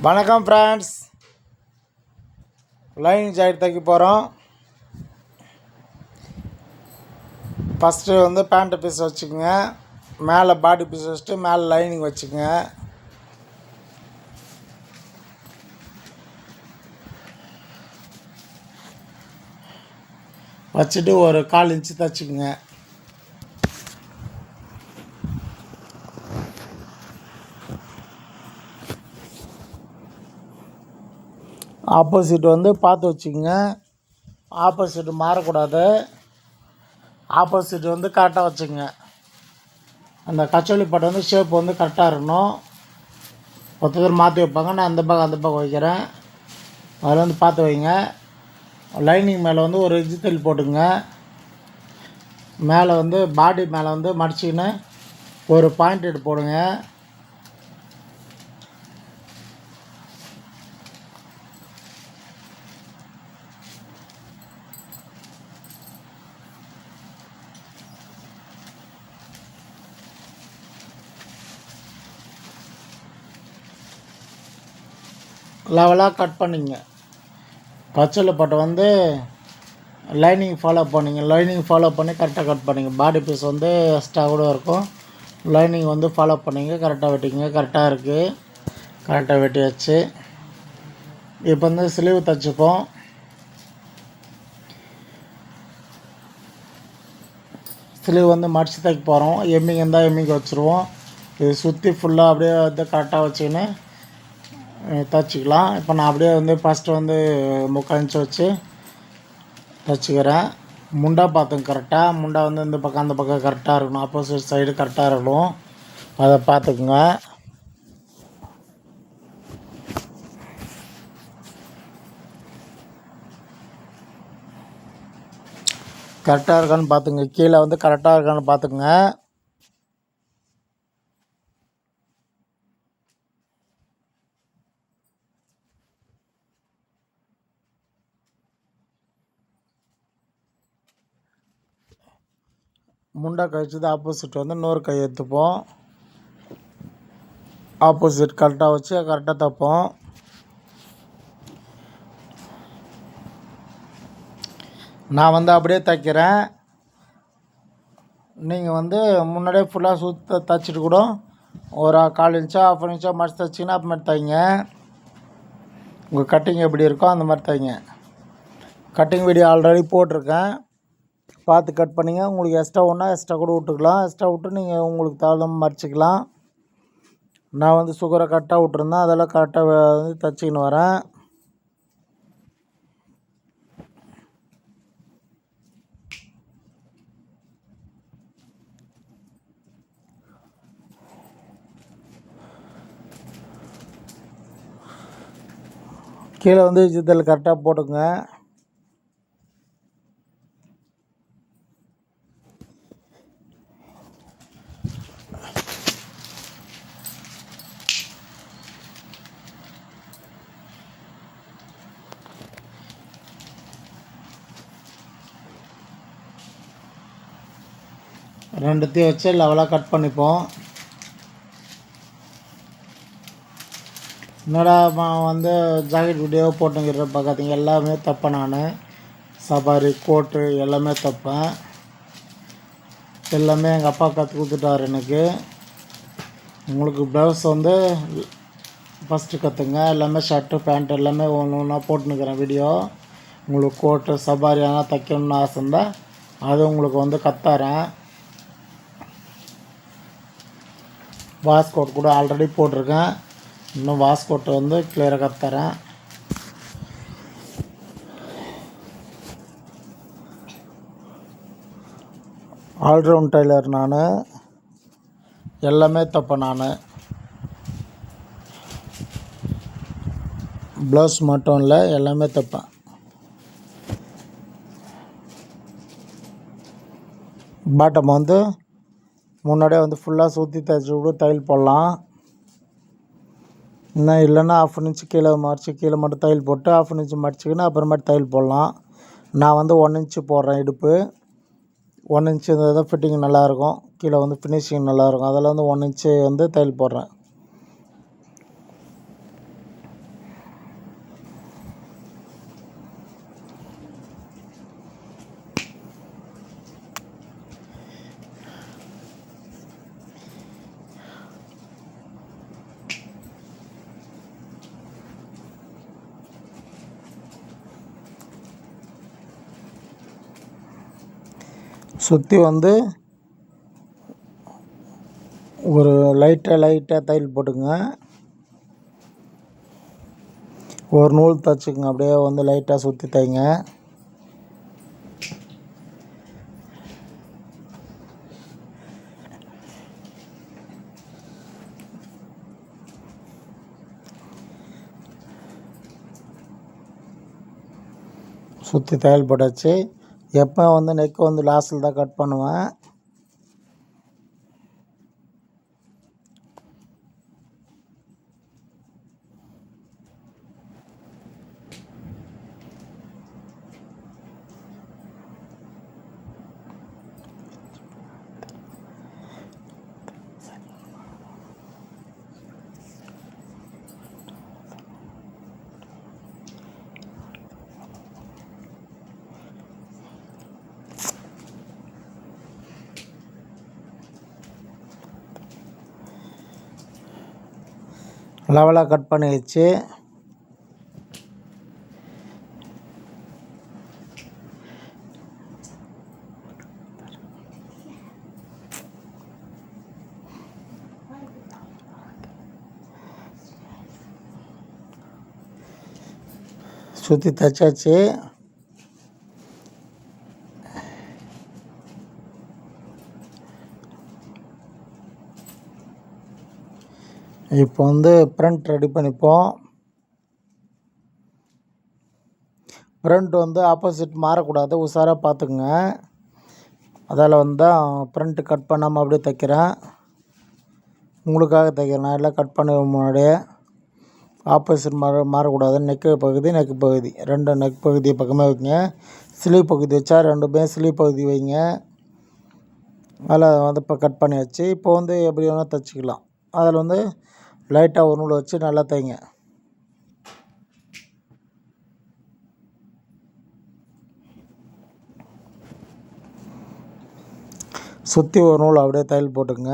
வணக்கம் friends, lining jacket தைக்க போகிறோம். ஃபஸ்ட்டு வந்து பேண்ட்டு பீஸ் வச்சுக்கோங்க, மேலே பாடி பீஸ் வச்சுட்டு மேலே லைனிங் வச்சுக்கோங்க. வச்சுட்டு ஒரு 1/4 இன்ச்சு தைச்சிக்கோங்க. ஆப்போசிட் வந்து பார்த்து வச்சுக்கோங்க, ஆப்போசிட் மாறக்கூடாது. ஆப்போசிட் வந்து கரெக்டாக வச்சுக்கோங்க. அந்த கச்சோலி பட்டை வந்து ஷேப் வந்து கரெக்டாக இருக்கணும். ஒருத்தர் மாற்றி வைப்பாங்க, நான் அந்த பக்கம் வைக்கிறேன். அதில் வந்து பார்த்து வைங்க. லைனிங் மேலே வந்து ஒரு இன்ச்சு தள்ளி போட்டுங்க. மேலே வந்து பாடி மேலே வந்து மடிச்சிக்கின்னு ஒரு பாயிண்ட் எடுத்து போடுங்க. லெவலாக கட் பண்ணிங்க. கச்சோலி பட்டை வந்து லைனிங் ஃபாலோ பண்ணிங்க. லைனிங் ஃபாலோ பண்ணி கரெக்டாக கட் பண்ணிங்க. பாடி பீஸ் வந்து எக்ஸ்ட்ரா கூட இருக்கும். லைனிங் வந்து ஃபாலோ பண்ணிங்க, கரெக்டாக வெட்டிங்க. கரெக்டாக இருக்குது, கரெக்டாக வெட்டியாச்சு. இப்போ வந்து ஸ்லீவ் தைச்சிப்போம். ஸ்லீவ் வந்து மடித்து தைக்க போகிறோம். எம்மிங் இருந்தால் எம்மிங் வச்சுருவோம். இது சுற்றி ஃபுல்லாக அப்படியே வந்து கரெக்டாக வச்சுக்கின்னு தைச்சிக்கலாம். இப்போ நான் அப்படியே வந்து ஃபஸ்ட்டு வந்து 3/4 இன்ச்சு வச்சு தைச்சிக்கிறேன். முண்டா பார்த்துங்க கரெக்டாக. முண்டா வந்து இந்த பக்கம் அந்த பக்கம் கரெக்டாக இருக்கணும். ஆப்போசிட் சைடு கரெக்டாக இருக்கணும், அதை பார்த்துக்குங்க. கரெக்டாக இருக்கான்னு பார்த்துங்க. கீழே வந்து கரெக்டாக இருக்கான்னு பார்த்துக்குங்க. முண்டா கழிச்சது ஆப்போசிட் வந்து இன்னொரு கை எடுத்துப்போம். ஆப்போசிட் கரெக்டாக வச்சு கரெக்டாக தைப்போம். நான் வந்து அப்படியே தைக்கிறேன். நீங்கள் வந்து முன்னாடியே ஃபுல்லாக சுற்ற தைச்சிட்டு கூட ஒரு 1/4 இன்ச்சா 1/2 இன்ச்சா மடித்து தைச்சிங்கன்னா அப்புறமேட்டு தைங்க. உங்கள் கட்டிங் எப்படி இருக்கோ அந்த மாதிரி தைங்க. கட்டிங் வீடியோ ஆல்ரெடி போட்டிருக்கேன், பார்த்து கட் பண்ணிங்க. உங்களுக்கு எக்ஸ்ட்ரா ஒன்றா எக்ஸ்ட்ரா கூட விட்டுக்கலாம். எக்ஸ்ட்ரா விட்டு நீங்கள் உங்களுக்கு தகுந்த மடிச்சிக்கலாம். நான் வந்து சுகரை கரெக்டாக விட்டுருந்தேன், அதெல்லாம் கரெக்டாக வந்து தைச்சிக்கின்னு வரேன். கீழே வந்து ஜித்தல் கரெக்டாக போட்டுங்க. ரெண்டுத்தையும் வச்சு லெவலாக கட் பண்ணிப்போம். என்னடா வந்து ஜாக்கெட் வீடியோ போட்டுங்கிற பார்க்காதீங்க, எல்லாமே தைப்பேன் நான். சபாரி கோட்டு எல்லாமே தைப்பேன். எல்லாமே எங்கள் அப்பா கற்றுக் கொடுத்துட்டார் எனக்கு. உங்களுக்கு ப்ளவுஸ் வந்து ஃபஸ்ட்டு கற்றுங்க. எல்லாமே ஷர்ட்டு பேண்ட் எல்லாமே ஒன்று ஒன்றா போட்டுன்னுக்கிறேன் வீடியோ. உங்களுக்கு கோட்டு சபாரி ஆனால் தைக்கணும்னு ஆசை இருந்தால் அது உங்களுக்கு வந்து கற்றுறேன். வாஸ்கோட் கூட ஆல்ரெடி போட்டிருக்கேன், இன்னும் வாஸ்கோட்டை வந்து கிளியராக கற்றுறேன். ஆல்ரவுண்ட் டெய்லர் நான், எல்லாமே தைப்பேன் நான். ப்ளவுஸ் மட்டும் இல்லை, எல்லாமே தைப்பேன். பாட்டம் வந்து முன்னாடியே வந்து ஃபுல்லாக சுற்றி தைச்சி விட தையல் போடலாம். இன்னும் இல்லைன்னா 1/2 இன்ச்சு கீழே மடித்து கீழே மட்டும் தையல் போட்டு 1/2 இன்ச்சு மடிச்சிக்கின்னு அப்புறமேட்டு தையல் போடலாம். நான் வந்து 1 இன்ச்சு போடுறேன் இடுப்பு. 1 இன்ச்சு இருந்தால் தான் ஃபிட்டிங் நல்லாயிருக்கும், கீழே வந்து ஃபினிஷிங் நல்லாயிருக்கும். அதில் வந்து 1 இன்ச்சு வந்து தையல் போடுறேன். சுற்றி வந்து ஒரு லைட்டாக தையல் போட்டுங்க. ஒரு நூல் தைச்சிக்கங்க. அப்படியே வந்து லைட்டாக சுற்றி தைங்க. சுற்றி தையல் போட்டாச்சு. எப்போ வந்து நெக் வந்து லாஸ்ட்டில் தான் கட் பண்ணுவேன். லெவலாக கட் பண்ணிடுச்சு. சுற்றி தைச்சாச்சு. இப்போ வந்து ஃப்ரண்ட் ரெடி பண்ணிப்போம். ஃப்ரண்ட் வந்து ஆப்போசிட் மாறக்கூடாது, உஷாராக பார்த்துக்குங்க. அதால் வந்து தான் ஃப்ரண்ட்டு கட் பண்ணாமல் அப்படியே தைக்கிறேன். உங்களுக்காக தைக்கிறேன். நான் எல்லாம் கட் பண்ண முன்னாடியே ஆப்போசிட் மாறக்கூடாது. நெக்கு பகுதி ரெண்டு நெக் பகுதி பக்கமே வைங்க. ஸ்லீவ் பகுதி வச்சா ரெண்டுமே ஸ்லீவ் பகுதி வைங்க. அதில் வந்து இப்போ கட் பண்ணியாச்சு. இப்போ வந்து எப்படி வேணால் தைச்சிக்கலாம். அதில் வந்து லைட்டாக ஒரு நூல் வச்சு நல்லா தைங்க. சுற்றி ஒரு நூல் அப்படியே தையல் போட்டுங்க.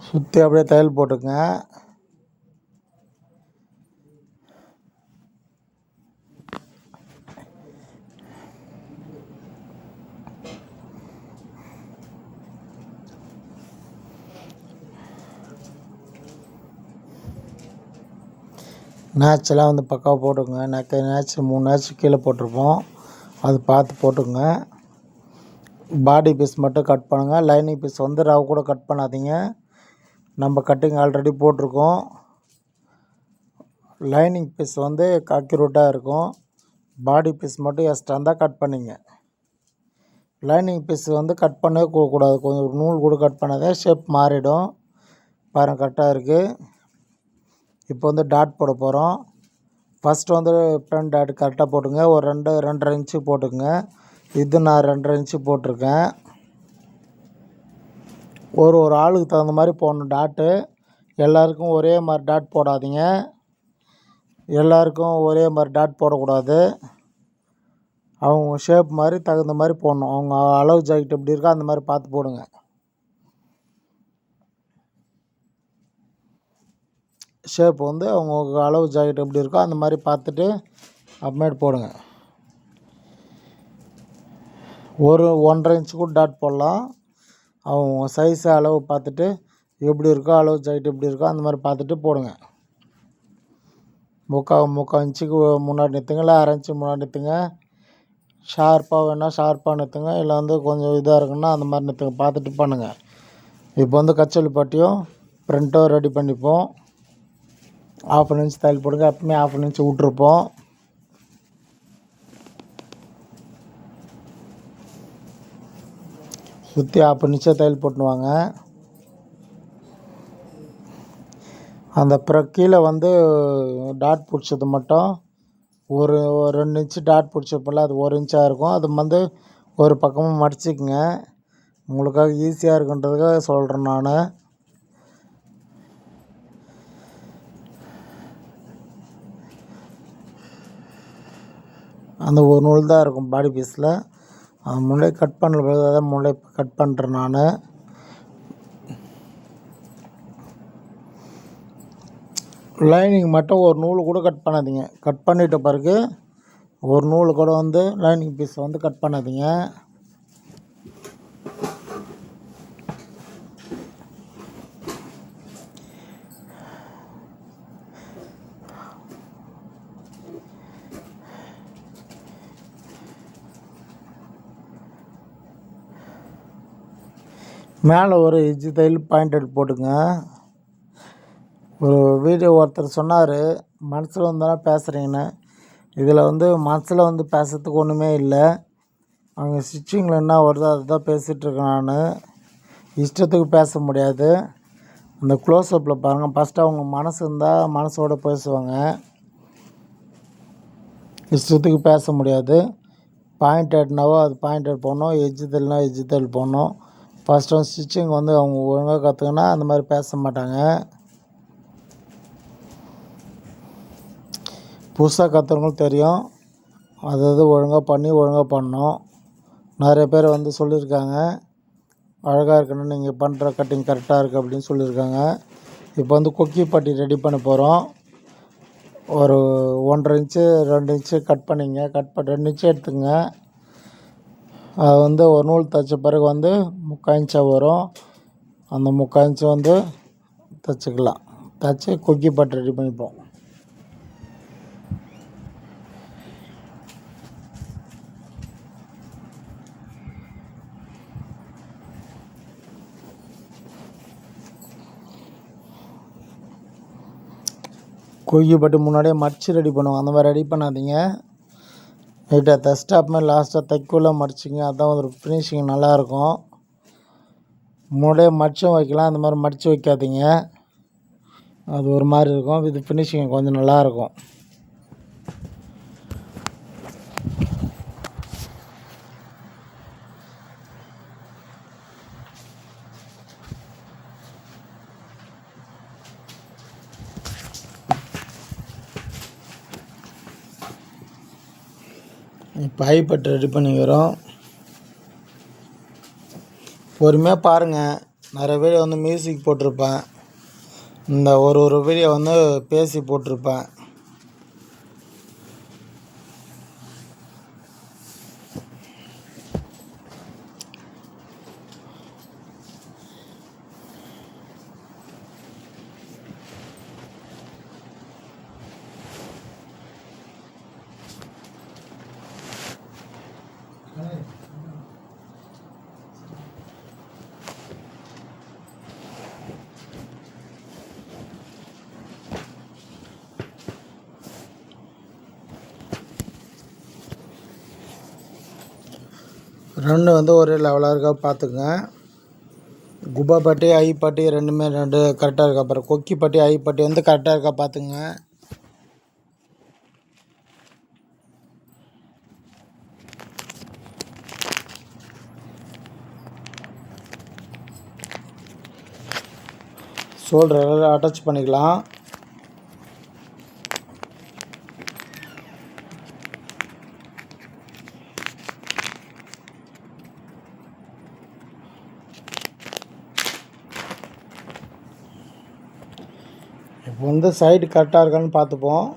சுற்றி அப்படியே தையல் போட்டுங்க. நேச்செல்லாம் வந்து பக்காவாக போட்டுங்க. நேச்சு 3 நேச்சு கீழே போட்டிருப்போம், அது பார்த்து போட்டுங்க. பாடி பீஸ் மட்டும் கட் பண்ணுங்கள். லைனிங் பீஸ் வந்து ரவ கூட கட் பண்ணாதீங்க. நம்ம கட்டிங் ஆல்ரெடி போட்டிருக்கோம். லைனிங் பீஸ் வந்து அக்யூரேட்டாக இருக்கும். பாடி பீஸ் மட்டும் எக்ஸ்ட்ரா இருந்தால் கட் பண்ணிங்க. லைனிங் பீஸ் வந்து கட் பண்ணவே கூடாது. கொஞ்சம் ஒரு நூல் கூட கட் பண்ணாதே, ஷேப் மாறிடும். பாருங்கள், கரெக்டாக இருக்குது. இப்போ வந்து டாட் போட போகிறோம். ஃபஸ்ட்டு வந்து ஃப்ரண்ட் டாட் கரெக்டாக போட்டுங்க. ஒரு 2.5 இன்ச்சு போட்டுங்க. இது நான் 2.5 இன்ச்சு போட்டிருக்கேன். ஒரு ஆளுக்கு தகுந்த மாதிரி போடணும் டாட்டு. எல்லாருக்கும் ஒரே மாதிரி டாட் போடாதீங்க. எல்லாருக்கும் ஒரே மாதிரி டாட் போடக்கூடாது. அவங்க ஷேப் மாதிரி தகுந்த மாதிரி போடணும். அவங்க அளவு ஜாக்கெட் எப்படி இருக்கோ அந்த மாதிரி பார்த்து போடுங்க. ஷேப் வந்து அவங்க அளவு ஜாக்கெட் எப்படி இருக்கோ அந்த மாதிரி பார்த்துட்டு அப்புறமேட்டு போடுங்க. ஒரு 1.5 இன்ச்சு கூட டாட் போடலாம். அவங்க சைஸு அளவு பார்த்துட்டு எப்படி இருக்கோ, அளவு ஜாக்கெட் எப்படி இருக்கோ அந்த மாதிரி பார்த்துட்டு போடுங்க. முக்கால் இன்ச்சுக்கு முன்னாடி நிறுத்துங்க, இல்லை 1/2 இன்ச்சு முன்னாடி நிறுத்துங்க. ஷார்ப்பாக வேணால் ஷார்ப்பாக நிறுத்துங்க, இல்லை வந்து கொஞ்சம் இதாக இருக்குன்னா அந்த மாதிரி நிறுத்துங்க. பார்த்துட்டு பண்ணுங்கள். இப்போ வந்து கச்சல் பட்டியும் ஃப்ரண்ட்டும் ரெடி பண்ணிப்போம். 1/2 இன்ச் தையல் போடுங்க. எப்பவுமே 1/2 இன்ச் விட்ருப்போம். சுற்றி 1/2 இன்ச்சை தையல் போட்டுவாங்க. அந்த கீழே வந்து டாட் பிடிச்சது மட்டும் ஒரு 2 இன்ச்சு டாட் பிடிச்சப்பல அது 1 இன்ச்சாக இருக்கும். அது வந்து ஒரு பக்கமும் மடிச்சிக்கங்க. உங்களுக்காக ஈஸியாக இருக்குன்றதுக்காக சொல்கிறேன் நான். அந்த ஒரு நூல் தான் இருக்கும் பாடி பீஸில். அந்த முளை கட் பண்ண பிறகு அதான் முளை கட் பண்ணுறேன் நான். லைனிங் மட்டும் ஒரு நூல் கூட கட் பண்ணாதீங்க. கட் பண்ணிட்ட பிறகு ஒரு நூல் கூட வந்து லைனிங் பீஸை வந்து கட் பண்ணாதீங்க. மேலே ஒரு எஜ்ஜு தையல் பாயிண்டட் போட்டுங்க. ஒரு வீடியோ ஒருத்தர் சொன்னார், மனசில் வந்தாலும் பேசுகிறீங்கன்னு. இதில் வந்து மனசில் வந்து பேசுறதுக்கு ஒன்றுமே இல்லை. அவங்க ஸ்டிச்சிங்கில் என்ன வருதோ அதுதான் பேசிகிட்ருக்கேன் நான். இஷ்டத்துக்கு பேச முடியாது. அந்த க்ளோஸ்அப்பில் பாருங்கள். ஃபஸ்ட்டு அவங்க மனசு இருந்தால் மனசோடு பேசுவாங்க. இஷ்டத்துக்கு பேச முடியாது. பாயிண்டட்னாவோ அது பாயிண்டட் போடணும், எஜ்ஜு தையல்னா எஜ்ஜு தையல் போடணும். ஃபஸ்ட்டு வந்து ஸ்டிச்சிங் வந்து அவங்க ஒழுங்காக கற்றுக்கினா அந்த மாதிரி பேச மாட்டாங்க. புதுசாக கற்றுறவங்களும் தெரியும், அது ஒழுங்காக ஒழுங்காக பண்ணணும். நிறைய பேர் வந்து சொல்லியிருக்காங்க, அழகாக இருக்கணும், நீங்கள் பண்ணுற கட்டிங் கரெக்டாக இருக்குது அப்படின்னு சொல்லியிருக்காங்க. இப்போ வந்து கொக்கி பட்டி ரெடி பண்ண போகிறோம். ஒரு 1.5 இன்ச்சு 2 இன்ச்சு கட் பண்ணிங்க. 2 இன்ச்சு எடுத்துங்க. அது வந்து ஒரு நூல் தைச்ச பிறகு வந்து 3/4 இன்ச்சாக வரும். அந்த 3/4 இன்ச்சு வந்து தைச்சிக்கலாம். தைச்சி கொக்கி பட்டி ரெடி பண்ணிப்போம். கொக்கி பட்டி முன்னாடியே மடித்து ரெடி பண்ணுவோம். அந்த மாதிரி ரெடி பண்ணாதீங்க. நீட்டாக தைச்சிட்டு அப்புறமே லாஸ்ட்டாக தைக்குள்ளே மடிச்சிங்க. அதுதான் ஒரு ஃபினிஷிங் நல்லாயிருக்கும். முன்னாடியே மடிச்சும் வைக்கலாம், அந்த மாதிரி மடித்து வைக்காதீங்க. அது ஒரு மாதிரி இருக்கும். இது ஃபினிஷிங் கொஞ்சம் நல்லாயிருக்கும். இப்போ ஐப்பட்டு ரெடி பண்ணிக்கிறோம். பொறுமையாக பாருங்கள். நிறைய வீடியோ வந்து மியூசிக் போட்டிருப்பேன். இந்த ஒரு வீடியோ வந்து பேசி போட்டிருப்பேன். ரெண்டு வந்து ஒரே லெவலாக இருக்கா பார்த்துக்குங்க. குபா பட்டி ஐப்பட்டி ரெண்டுமே கரெக்டாக இருக்கா. அப்புறம் கொக்கி பட்டி ஐப்பட்டி வந்து கரெக்டாக இருக்கா பார்த்துங்க. ஷோல்டர் அட்டாச் பண்ணிக்கலாம். இப்போ வந்து சைடு கரெக்டாக இருக்கான்னு பார்த்துப்போம்.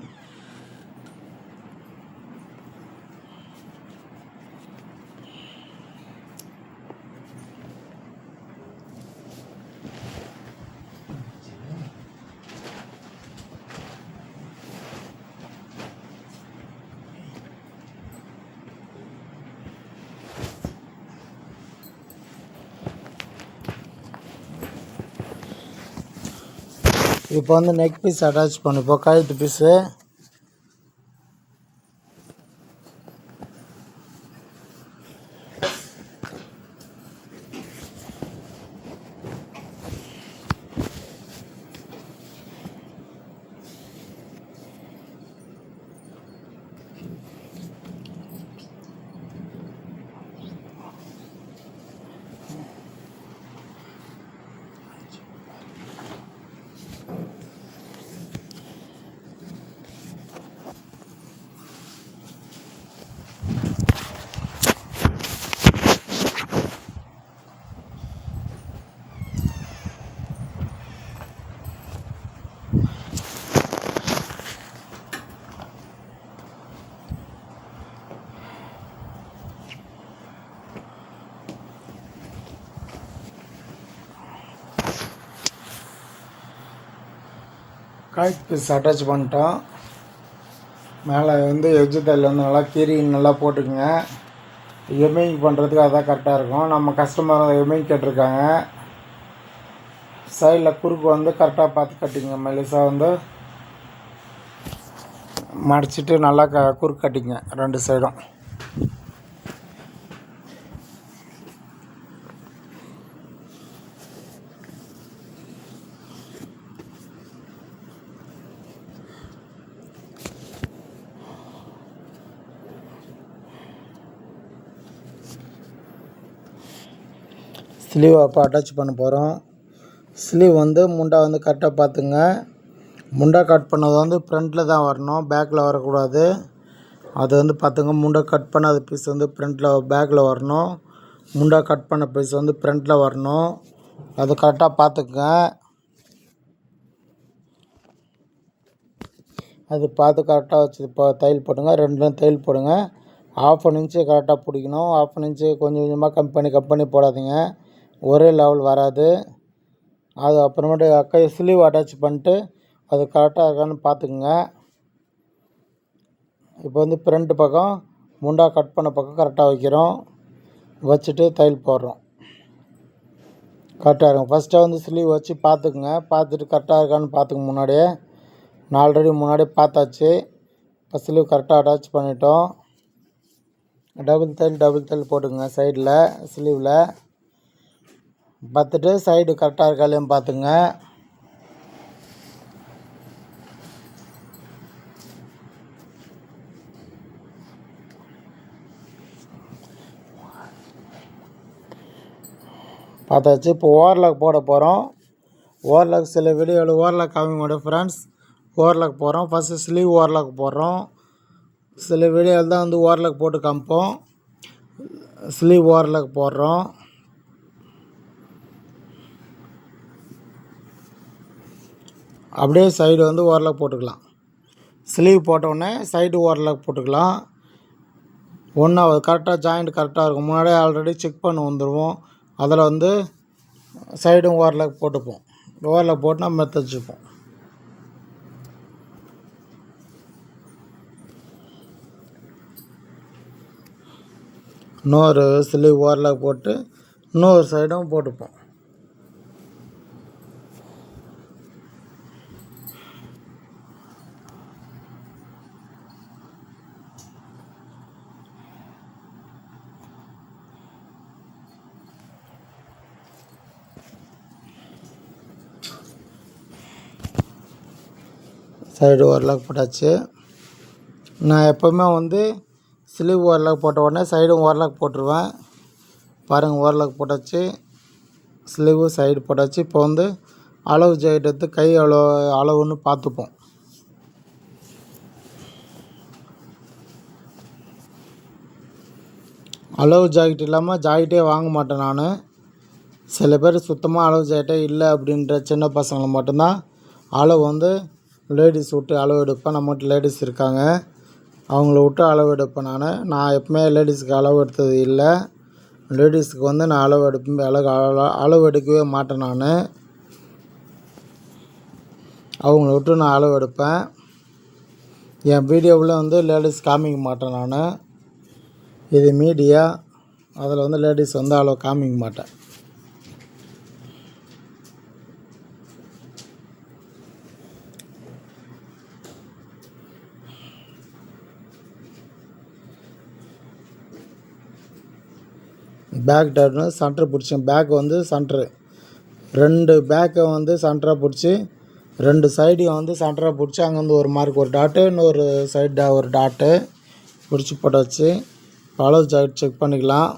இப்போ வந்து நெக் பீஸ் அட்டாச் பண்ணிப்போம். கழுத்து பீஸு காய்க் பீஸ் அட்டாச் பண்ணிட்டோம். மேலே வந்து எட்ஜு தையல் வந்து நல்லா கீறி நல்லா போட்டுக்குங்க. எம்மிங் பண்ணுறதுக்கு அதான் கரெக்டாக இருக்கும். நம்ம கஸ்டமர் எம்மிங் கேட்டிருக்காங்க. சைடில் குறுக்கு வந்து கரெக்டாக பார்த்து கட்டிங்க. மெலிசாக வந்து மடிச்சிட்டு நல்லா குறுக்கு கட்டிங்க 2 சைடும். ஸ்லீவ் அப்போ அட்டாச் பண்ண போகிறோம். ஸ்லீவ் வந்து முண்டா வந்து கரெக்டாக பார்த்துங்க. முண்டா கட் பண்ணது வந்து ஃப்ரண்ட்டில் தான் வரணும், பேக்கில் வரக்கூடாது. அது வந்து பார்த்துங்க. முண்டா கட் பண்ணாத பீஸ் வந்து பேக்கில் வரணும். முண்டா கட் பண்ண பீஸ் வந்து ஃப்ரண்ட்டில் வரணும். அது கரெக்டாக பார்த்துக்குங்க. அது பார்த்து கரெக்டாக வச்சு இப்போ தையல் போடுங்க. 2 தையல் போடுங்க. 1/2 இன்ச்சு கரெக்டாக பிடிக்கணும். 1/2 இன்ச்சு கொஞ்சம் கொஞ்சமாக கம்பெனி போடாதீங்க, ஒரே லெவல் வராது. அது அப்புறமேட்டு ஸ்லீவ் அட்டாச் பண்ணிட்டு அது கரெக்டாக இருக்கான்னு பார்த்துக்குங்க. இப்போ வந்து ஃப்ரண்ட் பக்கம் முண்டா கட் பண்ண பக்கம் கரெக்டாக வைக்கிறோம். வச்சுட்டு தையல் போடுறோம். கரெக்டாக இருக்கும். ஃபஸ்ட்டாக வந்து ஸ்லீவ் வச்சு பார்த்துக்குங்க. பார்த்துட்டு கரெக்டாக இருக்கான்னு பார்த்துங்க. முன்னாடியே நான் ஆல்ரெடி முன்னாடியே பார்த்தாச்சு. இப்போ ஸ்லீவ் கரெக்டாக அட்டாச் பண்ணிட்டோம். டபுள் தையல் போட்டுக்குங்க சைடில் ஸ்லீவில். பார்த்துட்டு சைடு கரெக்டாக இருக்காலையும் பார்த்துங்க. பார்த்தாச்சு. இப்போ ஓவர்லாக் போட போகிறோம். ஓவர்லாக் சில வீடியோவில் ஓவர்லாக் காமிக்க மாட்டேன் ஃப்ரெண்ட்ஸ். ஓவர்லாக் போடுறோம். ஃபஸ்ட்டு ஸ்லீவ் ஓவர்லாக் போடுறோம். சில வீடியோவில் தான் வந்து ஓவர்லாக் போட்டு காமிப்போம். ஸ்லீவ் ஓவர்லாக் போடுறோம். அப்படியே சைடு வந்து ஓவர்லாக் போட்டுக்கலாம். ஸ்லீவ் போட்டோடனே சைடு ஓவர்லாக் போட்டுக்கலாம். ஒன்றாவது கரெக்டாக ஜாயிண்ட் கரெக்டாக இருக்கும். முன்னாடியே ஆல்ரெடி செக் பண்ண வந்துடுவோம். அதில் வந்து சைடும் ஓவர்லாக் போட்டுப்போம். ஓவர்லாக் போட்டு நம்ம தைச்சிப்போம். இன்னொரு ஸ்லீவ் ஓவர்லாக் போட்டு இன்னொரு சைடும் போட்டுப்போம். சைடு ஓவர்லாக் போட்டாச்சு. நான் எப்போவுமே வந்து ஸ்லீவ் ஓவர்லாக் போட்ட உடனே சைடும் ஓவர்லாக் போட்டுருவேன். பாருங்கள், ஓவர்லாக் போட்டாச்சு. ஸ்லீவு சைடு போட்டாச்சு. இப்போ வந்து அளவு ஜாக்கெட் எடுத்து கை அளவுன்னு பார்த்துப்போம். அளவு ஜாக்கெட் இல்லாமல் ஜாக்கெட்டே வாங்க மாட்டேன் நான். சில பேர் சுத்தமாக அளவு ஜாக்கெட்டே இல்லை அப்படின்ற சின்ன பசங்களை மட்டும்தான் அளவு வந்து லேடிஸ் விட்டு அளவு எடுப்பேன். நம்மகிட்ட லேடிஸ் இருக்காங்க, அவங்கள விட்டு அளவு எடுப்பேன். நான் எப்பவுமே லேடிஸுக்கு அளவு எடுத்தது இல்லை. லேடிஸுக்கு வந்து நான் அளவு எடுக்கவே மாட்டேன். நான் அவங்கள விட்டு நான் அளவு எடுப்பேன். என் வீடியோவில் வந்து லேடிஸ் காமிக்க மாட்டேன். நான் இது மீடியா, அதில் வந்து லேடிஸ் வந்து அளவு காமிக்க மாட்டேன். பேக் டாட்னு சென்டர் பிடிச்சேன். பேக் வந்து சென்ட்ரு 2 பேக்கை வந்து சென்டராக பிடிச்சி 2 சைடையும் வந்து சென்டராக பிடிச்சி அங்கே வந்து ஒரு மார்க் ஒரு டாட்டு, இன்னொரு சைடு ஒரு டாட்டு பிடிச்சி போட்டாச்சு. அளவு ஜாக்கெட் செக் பண்ணிக்கலாம்.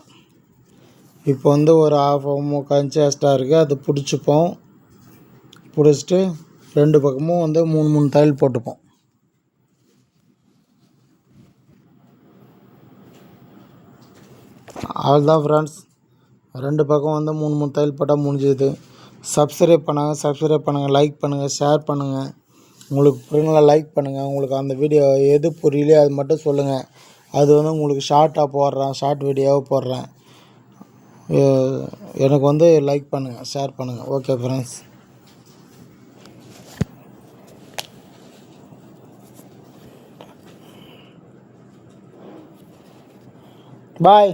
இப்போ வந்து ஒரு 1/2 இன்ச்சு எக்ஸ்ட்ரா இருக்குது, அது பிடிச்சிப்போம். பிடிச்சிட்டு 2 பக்கமும் வந்து 3 தையல் போட்டுப்போம். அவ்வளோதான் ஃப்ரெண்ட்ஸ். 2 பக்கம் வந்து 3 தையல் போட்டால் முடிஞ்சுது. சப்ஸ்கிரைப் பண்ணுங்கள், லைக் பண்ணுங்கள், ஷேர் பண்ணுங்கள். உங்களுக்கு புரியல லைக் பண்ணுங்கள். உங்களுக்கு அந்த வீடியோ எது புரியலையோ அது மட்டும் சொல்லுங்கள். அது வந்து உங்களுக்கு ஷார்ட் வீடியோவாக போடுறேன். எனக்கு வந்து லைக் பண்ணுங்கள், ஷேர் பண்ணுங்கள். Okay friends. பாய்.